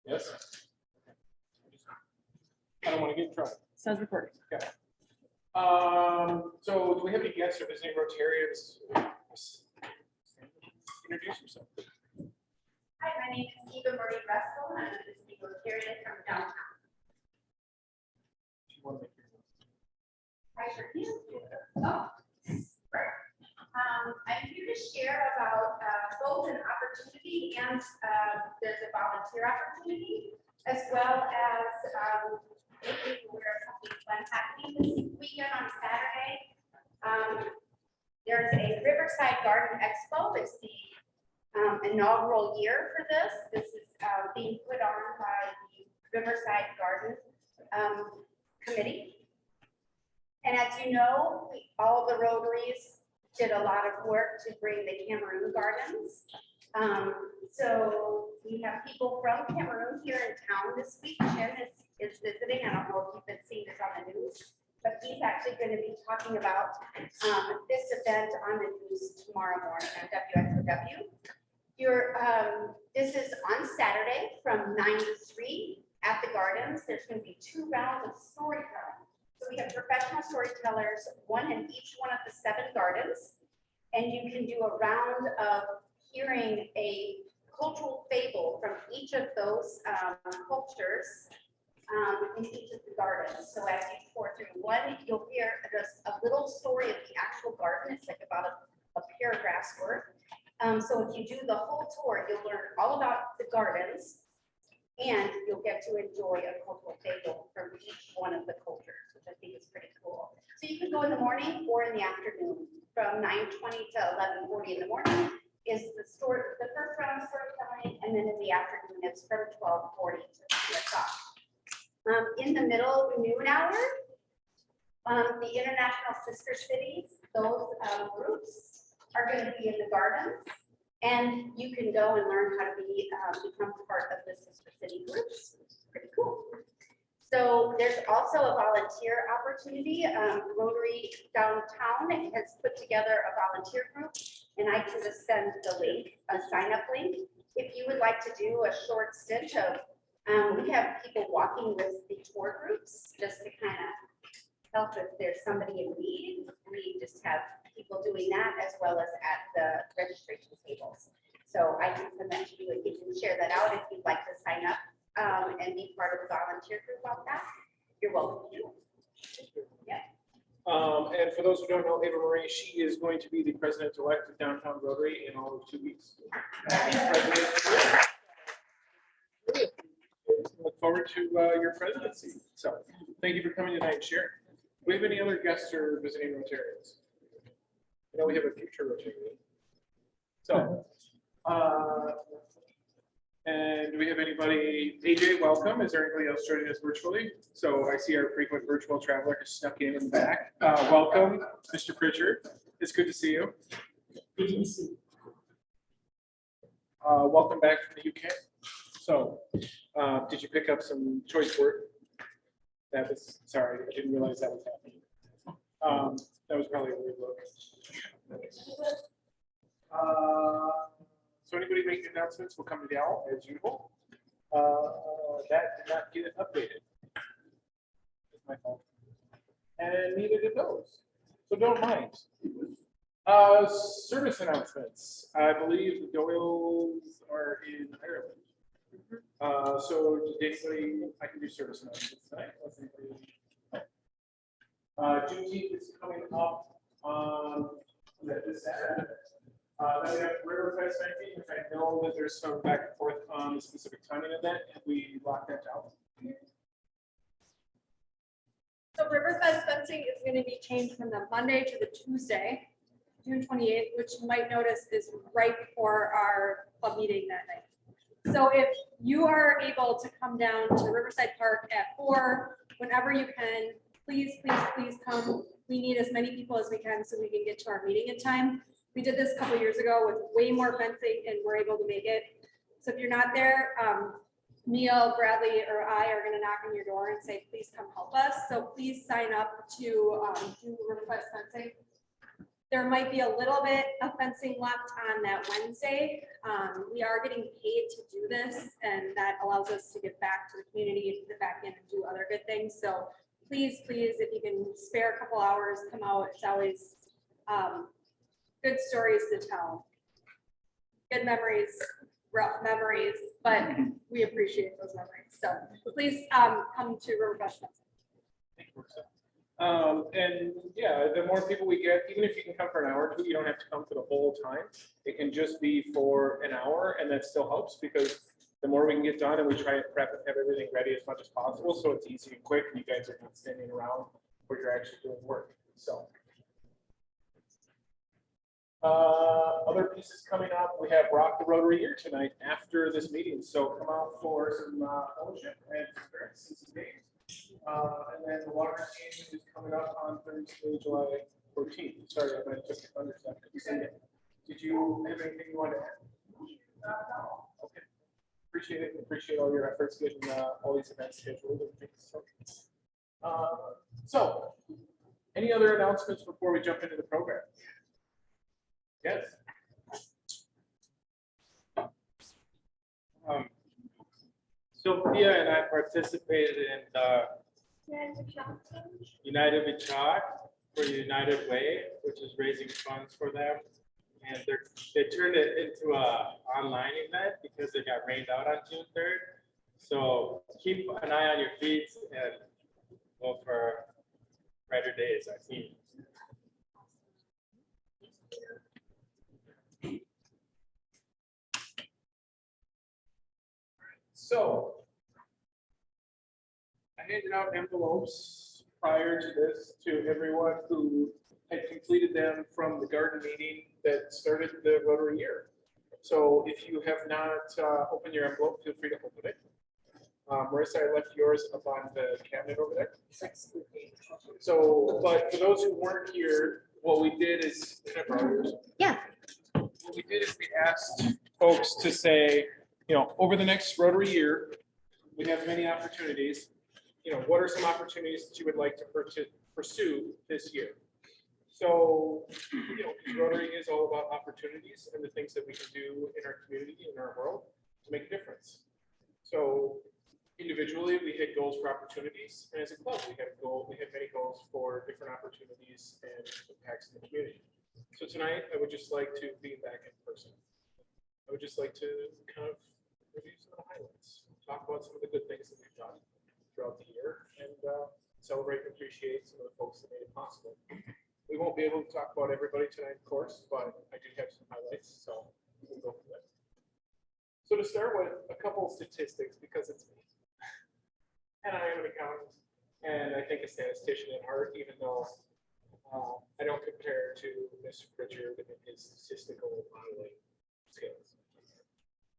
Yes. I don't want to get in trouble. Sounds recorded. Okay. So do we have any guests or visiting Rotarians? Introduce yourself. Hi, my name is Eva Marie Russell. I'm a visiting Rotarian from downtown. Do you want to make your I sure can. Oh, right. I'm here to share about both an opportunity and there's a volunteer opportunity, as well as making you aware of something fun happening this weekend on Saturday. There's a Riverside Garden Expo. It's the inaugural year for this. This is being put on by the Riverside Garden Committee. And as you know, all the Rotaries did a lot of work to bring the Cameroon Gardens. So we have people from Cameroon here in town this week. Jim is visiting. I don't know if you've been seeing this on the news, but he's actually going to be talking about this event on the news tomorrow morning on WXOW. This is on Saturday from 9 to 3 at the Gardens. There's going to be 2 rounds of storytelling. So we have professional storytellers, one in each one of the 7 gardens, and you can do a round of hearing a cultural fable from each of those cultures in each of the gardens. So as you tour through one, you'll hear just a little story of the actual garden. It's like about a paragraph's worth. So if you do the whole tour, you'll learn all about the gardens, and you'll get to enjoy a cultural fable from each one of the cultures, which I think is pretty cool. So you can go in the morning or in the afternoon. From 9:20 to 11:40 in the morning is the first round of storytelling, and then in the afternoon it's from 12:40 to 3 o'clock. In the middle noon hour, the International Sister Cities, those groups are going to be in the gardens. And you can go and learn how to become part of the Sister City groups. It's pretty cool. So there's also a volunteer opportunity. Rotary Downtown has put together a volunteer group, and I can just send the link, a sign-up link. If you would like to do a short stint of, we have people walking with the tour groups just to kind of help if there's somebody in need. We just have people doing that as well as at the registration tables. So I can send that to you and you can share that out if you'd like to sign up and be part of the volunteer group on that. You're welcome to do it. Yeah. and for those who don't know, Ava Marie, she is going to be the president-elect of Downtown Rotary in all of 2 weeks. Look forward to your presidency. So thank you for coming tonight and sharing. Do we have any other guests or visiting Rotarians? I know we have a future Rotarian. So, and do we have anybody? AJ, welcome. Is there anybody else joining us virtually? So I see our frequent virtual traveler has snuck in the back. Welcome, Mr. Pritchard. It's good to see you. Welcome back from the UK. So, did you pick up some choice word? That was, sorry, I didn't realize that was happening. That was probably a weird look. So anybody making announcements will come to the owl as usual. That did not get updated. It's my fault. And neither did those. So don't mind. Service announcements. I believe the Doyles are in Ireland. So did anybody, I can do service announcements tonight. Juneteenth is coming up on this Saturday. Then we have Riverfest 19, which I know that there's some back and forth on the specific timing of that. Have we locked that down? So Riverfest fencing is going to be changed from the Monday to the Tuesday, June 28th, which you might notice is right before our club meeting that night. So if you are able to come down to Riverside Park at 4, whenever you can, please come. We need as many people as we can so we can get to our meeting in time. We did this a couple years ago with way more fencing and we're able to make it. So if you're not there, Neil, Bradley, or I are going to knock on your door and say, please come help us. So please sign up to do Riverfest fencing. There might be a little bit of fencing left on that Wednesday. We are getting paid to do this, and that allows us to get back to the community, to get back in and do other good things. So please, if you can spare a couple hours, come out. It's always good stories to tell. Good memories, rough memories, but we appreciate those memories. So please come to Riverfest. And yeah, the more people we get, even if you can come for an hour or two, you don't have to come for the whole time. It can just be for an hour, and that still helps because the more we can get done, and we try and prep and have everything ready as much as possible, so it's easy and quick, and you guys are not standing around where you're actually doing work. So other pieces coming up, we have Rock the Rotary here tonight after this meeting, so come out for some fellowship and experience some games. And then the water game is coming up on Thursday, July 14th. Sorry, I might just understand. Did you have anything you want to add? No. Okay. Appreciate it. Appreciate all your efforts getting all these events scheduled. So, any other announcements before we jump into the program? Yes. Sophia and I participated in the United We Talk for United Way, which is raising funds for them. And they turned it into a online event because they got rained out on June 3rd. So keep an eye on your feeds and go for brighter days, I think. So I handed out envelopes prior to this to everyone who had completed them from the garden meeting that started the Rotary year. So if you have not opened your envelope, feel free to open it. Marissa, I left yours up on the cabinet over there. So, but for those who weren't here, what we did is, Yeah. what we did is we asked folks to say, over the next Rotary year, we have many opportunities. What are some opportunities that you would like to pursue this year? So, Rotary is all about opportunities and the things that we can do in our community, in our world, to make a difference. So, individually, we had goals for opportunities, and as a club, we have many goals for different opportunities and impacts in the community. So tonight, I would just like to be back in person. I would just like to kind of review some of the highlights, talk about some of the good things that we've done throughout the year, and celebrate and appreciate some of the folks that made it possible. We won't be able to talk about everybody tonight, of course, but I do have some highlights, so we'll go from there. So to start with, a couple of statistics, because it's me. And I am an accountant, and I think a statistician at heart, even though I don't compare to Mr. Pritchard and his statistical modeling skills.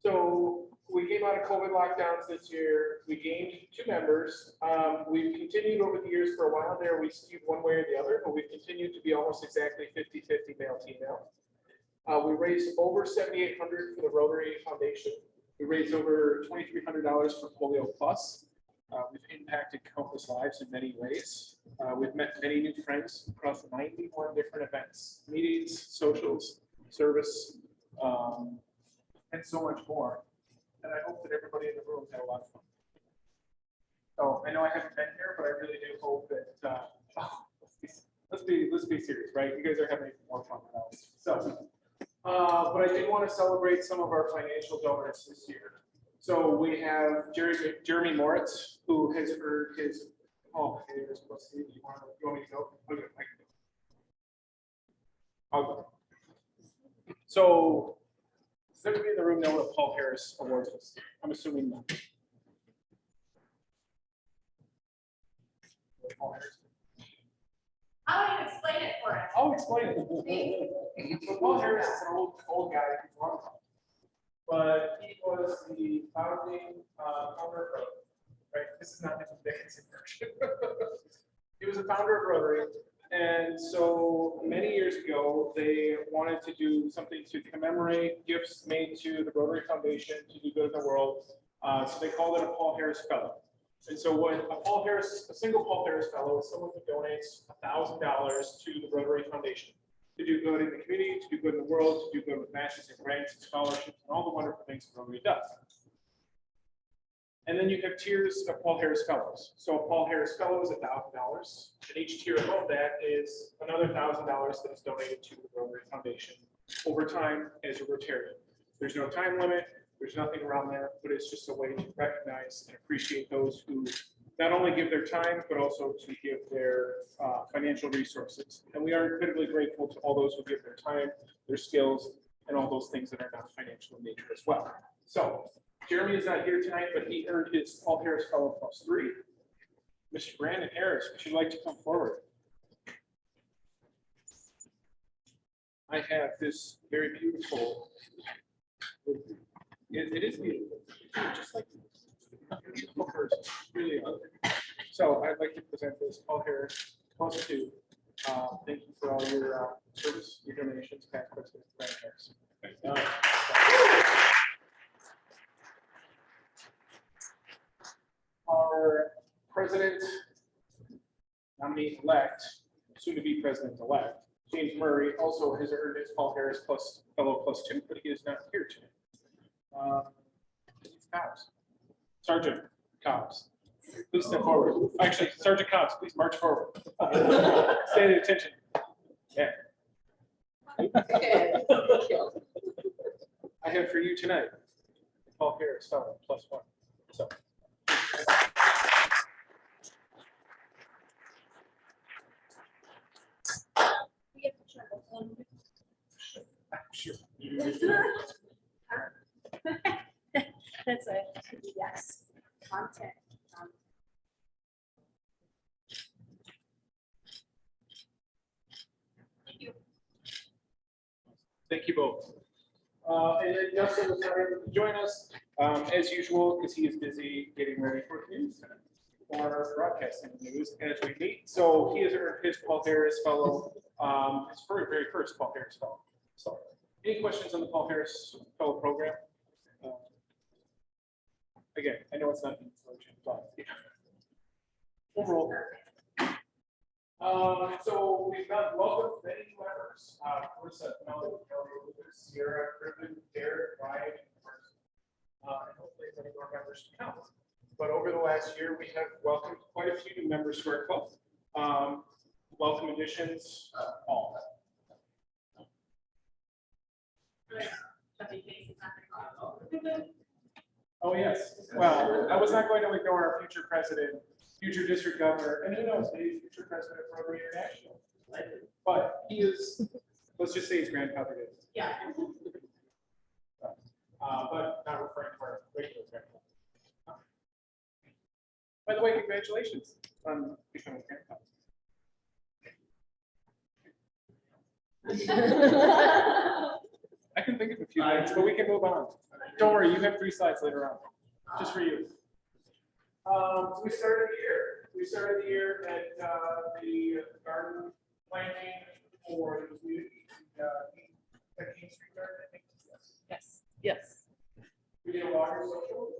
So we came out of COVID lockdowns this year. We gained 2 members. We've continued over the years for a while there. We skewed one way or the other, but we've continued to be almost exactly 50-50 male-female. We raised over $7,800 for the Rotary Foundation. We raised over $2,300 for Polio Plus. We've impacted countless lives in many ways. We've met many new friends across 91 different events, meetings, socials, service, and so much more. And I hope that everybody in the room had a lot of fun. So I know I haven't been here, but I really do hope that let's be serious, right? You guys are having more fun than us. So, but I did want to celebrate some of our financial donors this year. So we have Jeremy Moritz, who has earned his, here's Steve, you want me to go? Okay, I can go. I'll go. So does everybody in the room know what a Paul Harris Award is? I'm assuming not. Paul Harris. I'll explain it for us. I'll explain it. So Paul Harris is an old guy who's long gone. But he was the founding founder of Rotary, right? This is not his vacancy version. He was the founder of Rotary. And so many years ago, they wanted to do something to commemorate gifts made to the Rotary Foundation to do good in the world. So they called it a Paul Harris Fellow. And so when a single Paul Harris Fellow is someone who donates $1,000 to the Rotary Foundation. to do good in the community, to do good in the world, to do good with matches and grants and scholarships and all the wonderful things that Rotary does. And then you have tiers of Paul Harris Fellows. So a Paul Harris Fellow is $1,000, and each tier above that is another $1,000 that is donated to the Rotary Foundation over time as a Rotarian. There's no time limit, there's nothing around there, but it's just a way to recognize and appreciate those who not only give their time, but also to give their financial resources. And we are incredibly grateful to all those who give their time, their skills, and all those things that are not financial in nature as well. So Jeremy is not here tonight, but he earned his Paul Harris Fellow +3. Mr. Brandon Harris, would you like to come forward? I have this very beautiful, it is beautiful, just like beautiful person, really ugly. So I'd like to present this Paul Harris +2. Thank you for all your service, your donations, past, present, Brandon Harris. Our president nominee-elect, soon-to-be president-elect, James Murray, also has earned his Paul Harris Fellow +2, but he is not here today. Cobbs. Sergeant Cobbs, please step forward. Actually, Sergeant Cobbs, please march forward. Stay at attention. Yeah. I have for you tonight, Paul Harris Fellow +1. So. Sure. That's a yes. Content. Thank you. Thank you both. And then Justin was not able to join us as usual because he is busy getting ready for news or broadcasting the news as we meet. So he has earned his Paul Harris Fellow, his very first Paul Harris Fellow. So any questions on the Paul Harris Fellow program? Again, I know it's not intelligent, but overall. So we've got welcome many new members. Marissa, Melody, Sierra, Griffin, Derek, Ryan, and hopefully many more members to come. But over the last year, we have welcomed quite a few new members to our club. Welcome additions, all. Oh, yes. Well, I was not going to ignore our future president, future district governor, and who knows, maybe future president of Rotary International. But he is, let's just say his grandfather is. Yeah. But not referring to our regular grandfather. By the way, congratulations on becoming grandfather. I can think of a few things, but we can move on. Don't worry, you have 3 slides later on, just for you. We started the year. We started the year at the garden planting for the community. The King Street Garden, I think. Yes. Yes. We did a water social.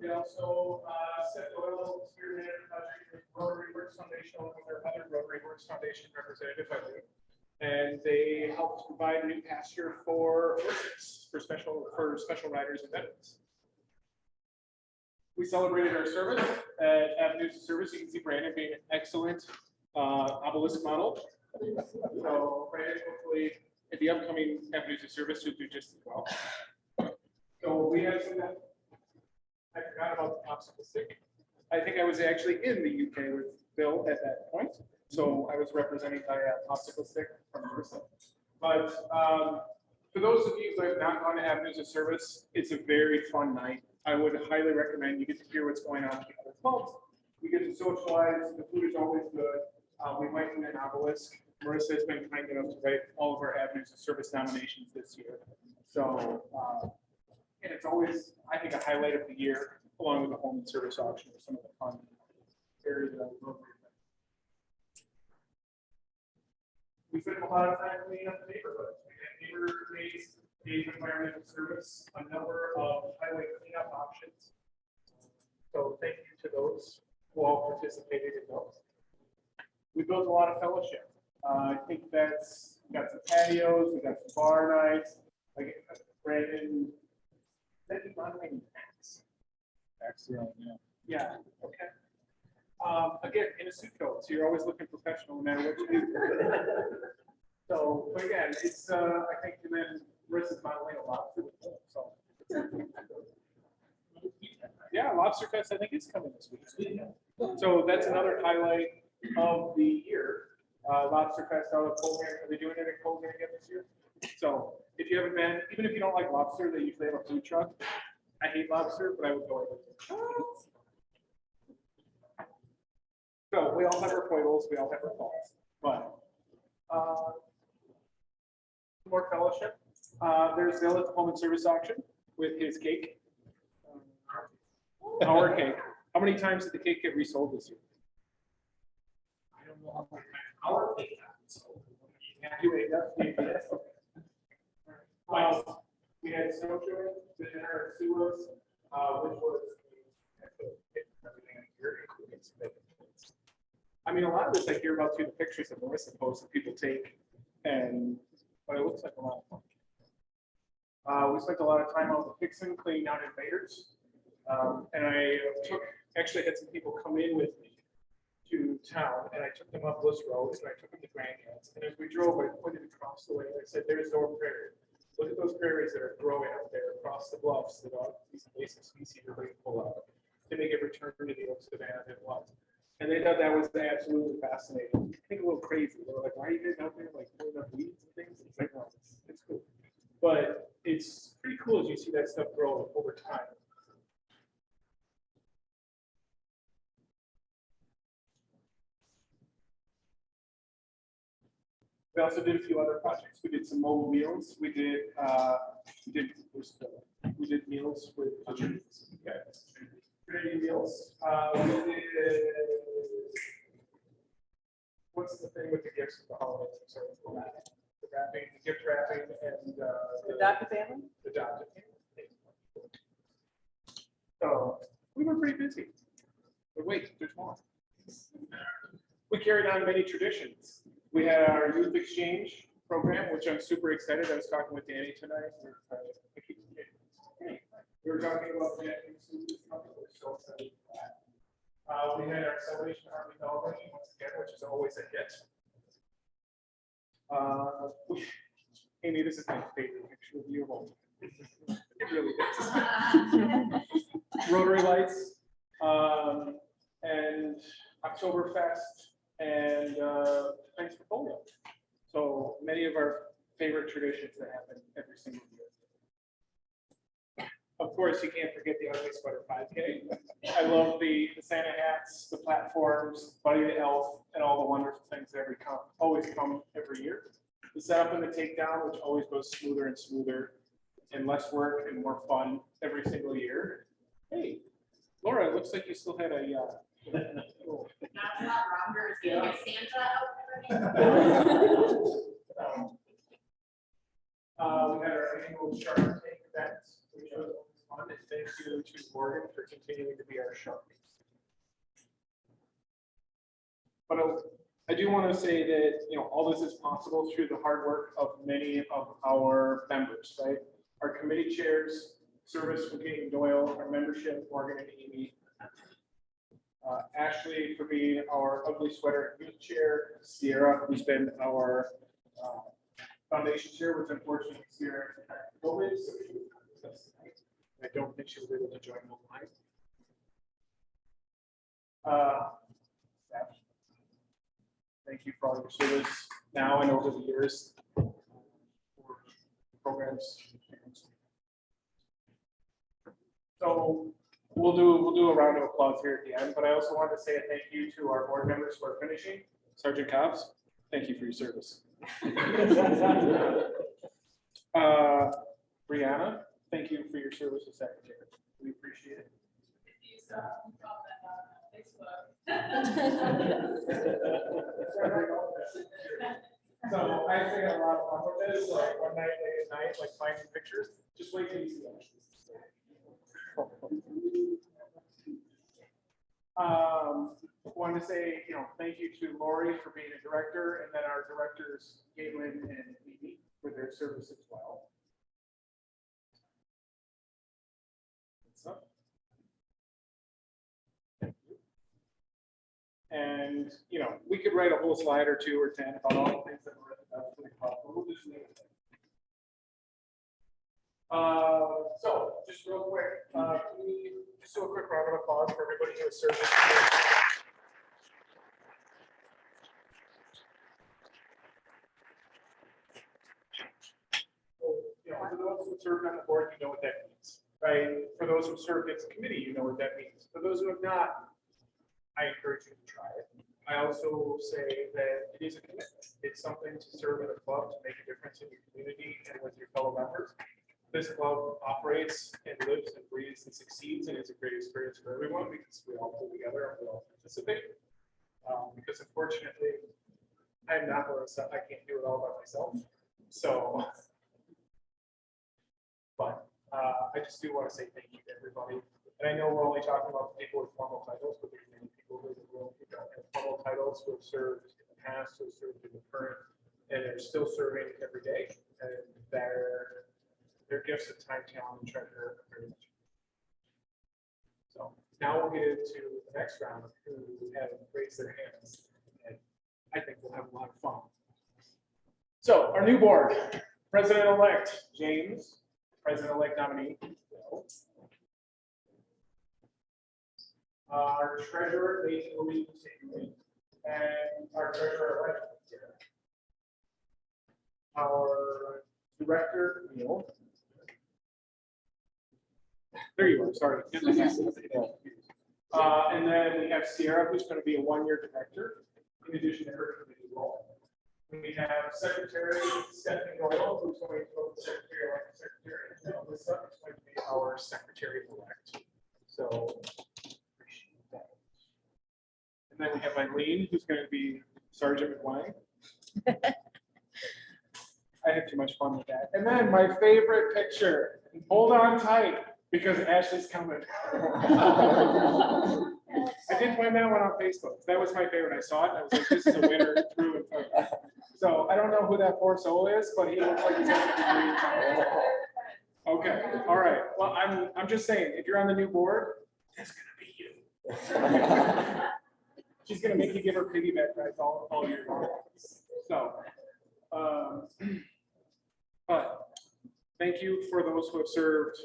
We also set oil spearheaded project with Rotary Works Foundation along with our other Rotary Works Foundation representative, I believe. And they helped provide new pasture for horses for special riders and veterans. We celebrated our service at Avenues of Service. You can see Brandon being an excellent obelisk model. So Brandon, hopefully at the upcoming Avenues of Service, you'll do just as well. So we have some. I forgot about the popsicle stick. I think I was actually in the UK with Bill at that point. So I was represented by a popsicle stick from Marissa. But for those of you who have not gone to Avenues of Service, it's a very fun night. I would highly recommend. You get to hear what's going on with the other clubs. You get to socialize. The food is always good. We might need an obelisk. Marissa has been kind enough to write all of our Avenues of Service nominations this year. So, and it's always, I think, a highlight of the year, along with the home and service auction, or some of the fun areas that I love. We spent a lot of time cleaning up the neighborhood. We had neighbor days, days of environmental service, a number of highway cleanup options. So thank you to those who all participated in those. We built a lot of fellowship. I think that's, we got some patios, we got some bar nights, like Brandon. That is modeling packs. Yeah, okay. Again, in a suit coat, so you're always looking professional no matter what you do. So, but again, it's, I think, and then Marissa's modeling a lobster with them, so. Yeah, Lobster Fest, I think it's coming this week. So that's another highlight of the year. Lobster Fest out of Colgan, are they doing it in Colgan again this year? So if you haven't been, even if you don't like lobster, they usually have a food truck. I hate lobster, but I would go with it. So we all have our foibles, we all have our faults, but more fellowship. There's Bill at the home and service auction with his cake. Our cake. How many times did the cake get resold this year? I don't know how much our cake got sold. You ate that? We had snowshoeing, the dinner at Sulo's, which was everything I hear, including some bacon. I mean, a lot of this I hear about through the pictures that Marissa posts that people take, and but it looks like a lot of fun. We spent a lot of time out with Dixon cleaning out invaders, and I actually had some people come in with me to town, and I took them up Bliss Road, and I took them to Grandkids, and as we drove, I pointed across the way, and I said, "There's no prairie. Look at those prairies that are growing up there across the bluffs that all these invasive species are going to pull out to make it return to the old savanna it was." And they thought that was absolutely fascinating. I think a little crazy. They were like, "Why are you guys out there like pulling up weeds and things?" It's like, no, it's cool. But it's pretty cool as you see that stuff grow over time. We also did a few other projects. We did some mobile meals. We did meals with Trinity meals. What's the thing with the gifts for the holidays? I'm sorry, the wrapping, the gift wrapping, and Adopted family? the adopted family. So we were pretty busy. But wait, there's more. We carried on many traditions. We had our youth exchange program, which I'm super excited. I was talking with Danny tonight. We were talking about that. We're so excited for that. We had our Salvation Army celebration once again, which is always a hit. Amy, this is my favorite picture of you of all. It really is. Rotary lights and Oktoberfest and thanks for polio. So many of our favorite traditions that happen every single year. Of course, you can't forget the Ugly Sweater 5K. I love the Santa hats, the platforms, Buddy the Elf, and all the wonderful things that always come every year. The setup and the takedown, which always goes smoother and smoother, and less work and more fun every single year. Hey, Laura, it looks like you still had a Not Rounders getting a Santa out. We had our annual Shark Tank event, which was fun, and thank you to Morgan for continuing to be our shark. But I do want to say that all this is possible through the hard work of many of our members, right? Our committee chairs, service from Kate and Doyle, our membership, Morgan and Amy. Ashley for being our Ugly Sweater youth chair, Sierra, who's been our foundation chair, which unfortunately Sierra had COVID, so I don't think she was able to join online. Thank you for all your service now and over the years for programs. So we'll do a round of applause here at the end, but I also want to say a thank you to our board members who are finishing. Sergeant Cobbs, thank you for your service. Brianna, thank you for your service as secretary. We appreciate it. So I actually had a lot of fun with this, like one night, late at night, like finding pictures. Just wait till you see that. wanted to say, thank you to Lori for being a director, and then our directors, Caitlin and Mimi, for their service as well. So. And, we could write a whole slide or 2 or 10 about all the things that were written about for the club, but we'll just leave it there. So, just real quick, can we just do a quick round of applause for everybody who has served this year? For those who served on the board, you know what that means, right? For those who served as a committee, you know what that means. For those who have not, I encourage you to try it. I also say that it is a commitment. It's something to serve in a club to make a difference in your community and with your fellow members. This club operates and lives and breathes and succeeds, and it's a great experience for everyone because we all pull together and we all participate. Because unfortunately, I'm not where I can't do it all by myself. So, but I just do want to say thank you to everybody. And I know we're only talking about the people with formal titles, but there's many people who don't have formal titles who have served in the past, who have served in the current, and are still serving every day. And their gifts of time, talent, and treasure are very much. So now we'll get into the next round who have raised their hands. And I think we'll have a lot of fun. So our new board, President-elect James, President-elect nominee Bill. Our treasurer, Nathan, will be continuing, and our treasurer-elect, our director, Neil. There you are, sorry. And then we have Sierra, who's going to be a 1-year director, in addition to her committee role. We have Secretary Stephanie Doyle, who's going to go to Secretary-elect Secretary, and Alyssa is going to be our Secretary-elect. So, appreciate that. And then we have Eileen, who's going to be Sergeant McWine. I had too much fun with that. And then my favorite picture, hold on tight, because Ashley's coming. I did find that one on Facebook. That was my favorite. I saw it and I was like, this is a winner through and through. So I don't know who that poor soul is, but he looks like he's having a great time. Okay, all right. Well, I'm just saying, if you're on the new board, that's gonna be you. She's gonna make you give her piggyback rides all year long. So, but thank you for those who have served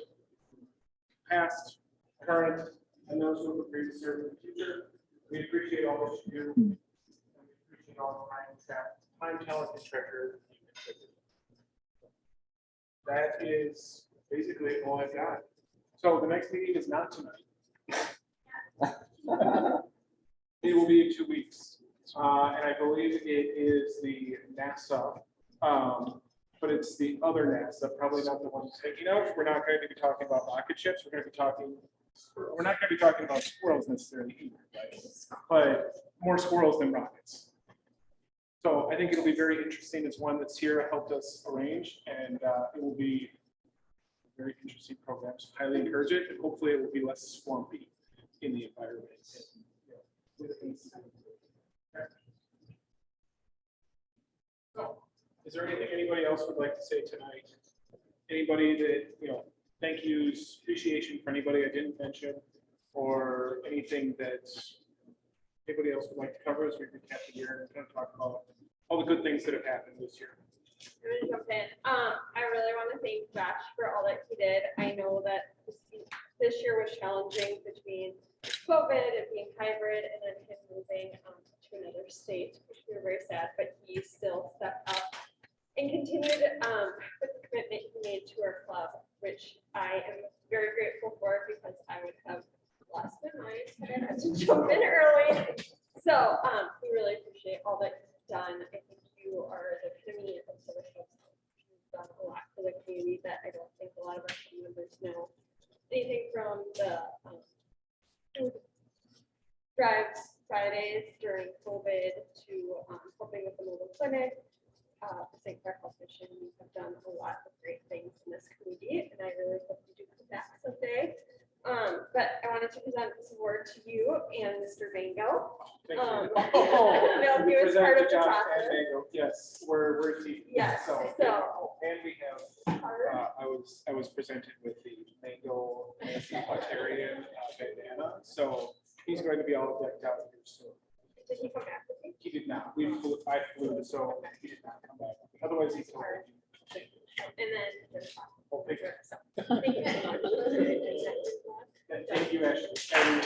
past, current, and those who will agree to serve in the future. We appreciate all that you do. And we appreciate all the time, talent, and treasure. That is basically all I've got. So the next meeting is not tonight. It will be in 2 weeks. And I believe it is the NASA, but it's the other NASA, probably not the one you're thinking of. We're not going to be talking about rocket ships. We're not going to be talking about squirrels necessarily either, right? But more squirrels than rockets. So I think it'll be very interesting. It's one that Sierra helped us arrange, and it will be a very interesting program. So highly encourage it, and hopefully it will be less swampy in the environment. So, is there anything anybody else would like to say tonight? Anybody that, thank yous, appreciation for anybody I didn't mention, or anything that anybody else would like to cover as we recap the year and kind of talk about all the good things that have happened this year. I'm gonna jump in. I really want to thank Josh for all that he did. I know that this year was challenging between COVID and being hybrid and then him moving to another state, which we were very sad, but he still stepped up and continued with the commitment he made to our club, which I am very grateful for because I would have lost my mind and had to jump in early. So we really appreciate all that he's done. I think you are the epitome of leadership. You've done a lot for the community that I don't think a lot of our team members know. Anything from the food drives Fridays during COVID to helping with the mobile clinic, the St. Clair Health Mission. You have done a lot of great things in this community, and I really hope you do come back someday. But I want wanted to present this award to you and Mr. Vango. Thank Um, you. Oh, no, he was present part to of the Josh process. and Mango. Yes, we're team. Yes, so- And we have, I was presented with the Mango Rotarian bandana, so he's going to be all decked out here soon. Did he come back with you? He did not. I flew, so he did not come back. Otherwise, he told me. And then there's. Oh, thank you. So, thank you so much. And thank you, Ashley. And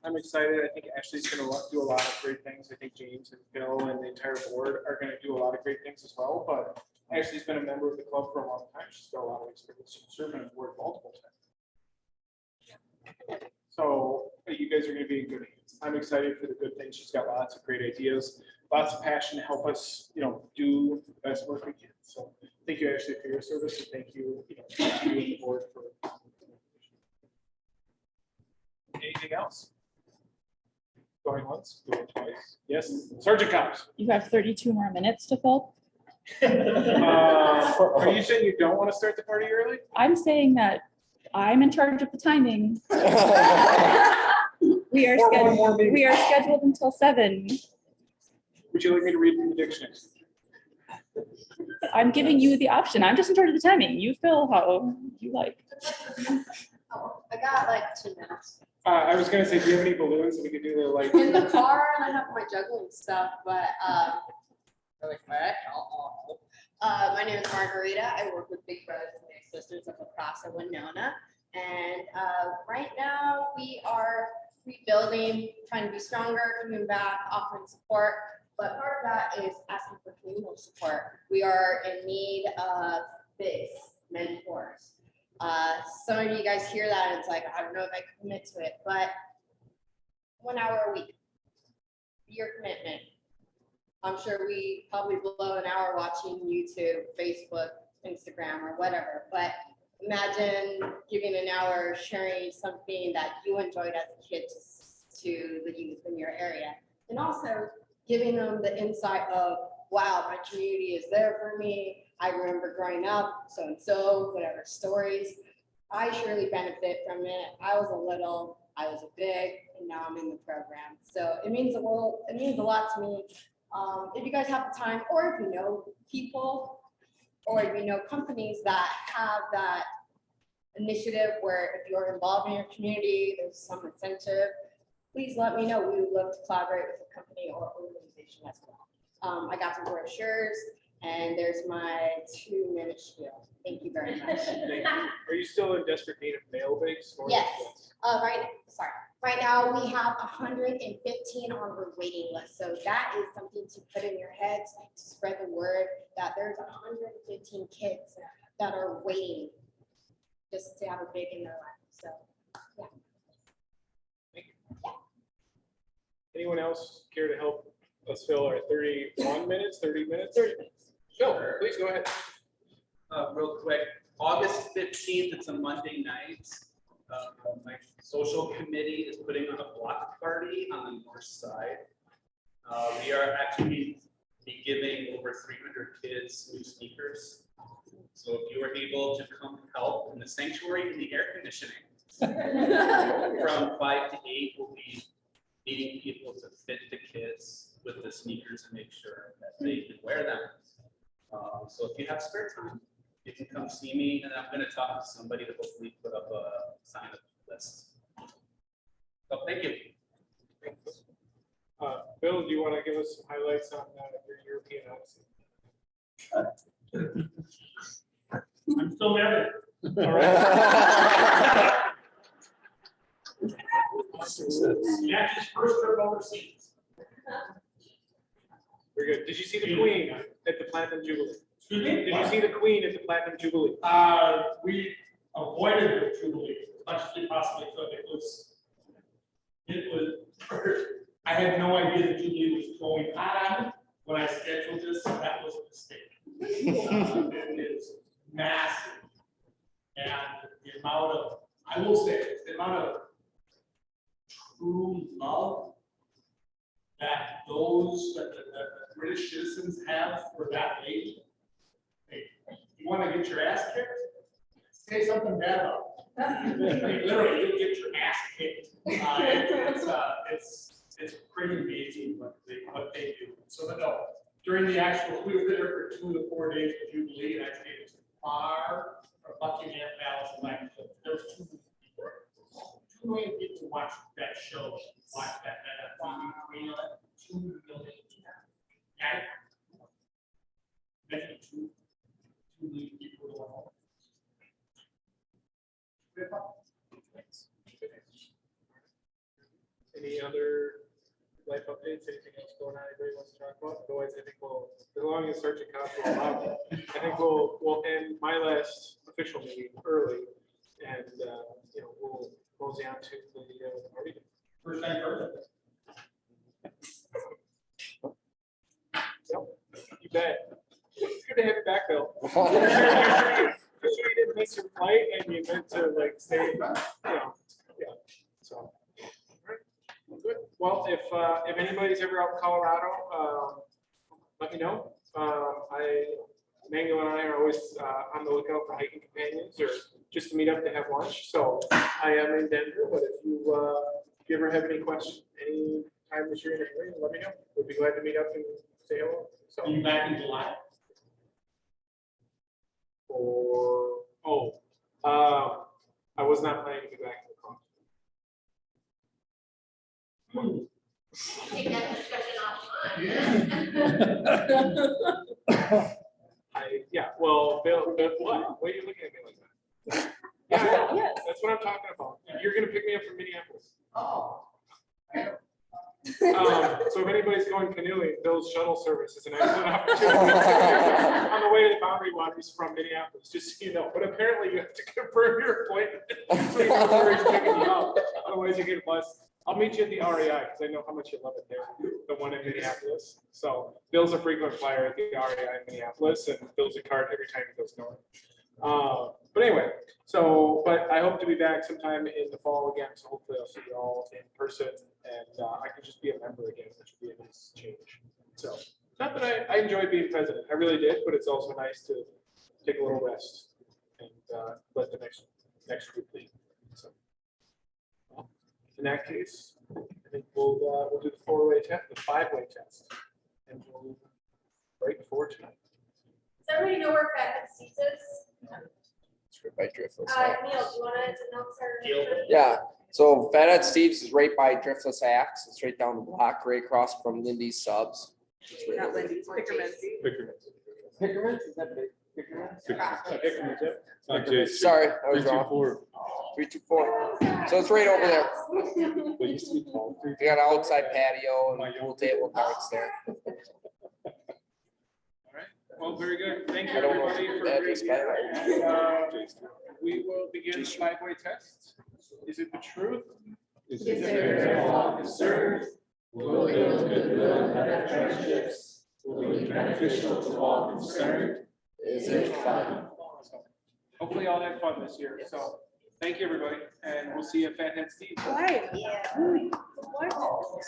I'm excited. I think Ashley's going to do a lot of great things. I think James and Bill and the entire board are going to do a lot of great things as well. But Ashley's been a member of the club for a long time. She's got a lot of experience serving on the board multiple times. So you guys are going to be in good hands. I'm excited for the good things. She's got lots of great ideas, lots of passion to help us, do the best work we can. So thank you, Ashley, for your service, and thank you, to you and the board for. Anything else? Going once, going twice. Yes, Sergeant Cops. You have 32 more minutes to fill. Are you saying you don't want to start the party early? I'm saying that I'm in charge of the timing. We are Or one more meeting. scheduled until 7. Would you like me to read from the dictionary? I'm giving you the option. I'm just in charge of the timing. You fill how you like. Oh, I got like 2 minutes. I was gonna say, do you have any balloons? We could do the like. In the car, and I have my juggling stuff, but really quick. My name is Margarita. I work with Big Brothers and Big Sisters of La Crosse, Winona, and right now we are rebuilding, trying to be stronger, giving back, offering support. But part of that is asking for communal support. We are in need of bigs, mentors. Some of you guys hear that and it's like, I don't know if I can commit to it, but 1 hour a week, be your commitment. I'm sure we probably blow an hour watching YouTube, Facebook, Instagram, or whatever, but imagine giving an hour sharing something that you enjoyed as a kid to the youth in your area. And also giving them the insight of, wow, my community is there for me. I remember growing up, so-and-so, whatever stories. I surely benefit from it. I was a little, I was a big, and now I'm in the program. So it means a lot to me. If you guys have the time, or if you know people, or if you know companies that have that initiative where if you're involved in your community, there's some incentive, please let me know. We would love to collaborate with a company or organization as well. I got some brochures, and there's my 2-minute spiel. Thank you very much. Thank you. Are you still in desperate need of mail bags? Yes. Right now we have 115 on the waiting list. So that is something to put in your heads to spread the word that there's 115 kids that are waiting just to have a big in their life. So, yeah. Anyone else care to help us fill our 31 minutes, 30 minutes? 30 minutes. Sure, please go ahead. Real quick, August 15th, it's a Monday night. My social committee is putting on a block party on the north side. We are actually be giving over 300 kids new sneakers. So if you are able to come help in the sanctuary in the air conditioning, from 5 to 8, we'll be meeting people to fit the kids with the sneakers and make sure that they can wear them. So if you have spare time, you can come see me, and I'm going to talk to somebody to hopefully put up a sign-up list. So thank you. Bill, do you want to give us some highlights on your European Odyssey? I'm still married. All right. Jackie's first trip overseas. Very good. Did you see the Queen at the Platinum Jubilee? Excuse me? Did you see the Queen at the Platinum Jubilee? We avoided the Jubilee as much as we possibly could. It was, I had no idea the Jubilee was going on when I scheduled this, so that was a mistake. It is massive. And the amount of, I will say, the amount of true love that those, that the British citizens have for that age. Hey, you want to get your ass kicked? Say something bad about it. Literally, you'll get your ass kicked. It's pretty amazing what they do. So no, during the actual, we were there for 2 of the 4 days of Jubilee, and actually it's far from Buckingham Palace. Like there was 2 million people watch that show, watch that TV. 2 million. Yeah. Imagine 2 million people. Any other life updates, anything else going on anybody wants to talk about? Otherwise, I think we'll, as long as Sergeant Cox will allow it, I think we'll end my last official meeting early, and, we'll mosey on to the our meeting. First time heard. Yep, you bet. It's good to have you back, Bill. You didn't miss your flight and you meant to stay, so. All right, well, good. Well, if anybody's ever out in Colorado, let me know. Mango and I are always on the lookout for hiking companions or just to meet up to have lunch. So I am in Denver, but if you ever have any questions, any time this year, let me know. We'd be glad to meet up and say hello. So. Are you back in July? I was not planning to be back in the car. Take that discussion offline. Well, Bill, what? Why are you looking at me like that? Yeah, that's what I'm talking about. You're gonna pick me up from Minneapolis. Oh. So if anybody's going canoeing, Bill's shuttle service is an excellent opportunity on the way to the boundary waters from Minneapolis, just so you know. But apparently you have to confirm your appointment. So you know where he's picking you up. Otherwise you get a bus. I'll meet you at the RAI because I know how much you love it there, the one in Minneapolis. So Bill's a frequent flyer at the RAI in Minneapolis and Bill's a cart every time he goes north. But anyway, but I hope to be back sometime in the fall again. So hopefully I'll see you all in person and I can just be a member again, which would be a nice change. So not that I enjoyed being president, I really did, but it's also nice to take a little rest and let the next group lead. So in that case, I think we'll do the 4-way test, the 5-way test, and we'll break for tonight. Does everybody know where Fat Seats is? It's right by Driftless. Neil, do you want to announce our? Yeah, so Fathead Steve's is right by Driftless Axe. It's right down the block, right across from Lindy's Subs. Not Lindy's, Pickerman's. Pickerman's? Is that Pickerman's. Sorry, I was wrong. 324. So it's right over there. We got an outside patio and pool table and darts there. Well, very good. Thank you, I don't know everybody, if for that being is here. We will begin the 5-way test. Is it the truth? Is it the Will it yield goodwill and better friendships? Will be beneficial to all concerned? Is it fun? Hopefully all have fun this year. So thank you, everybody, and we'll see you at Fathead Steve. Why? Yeah. What?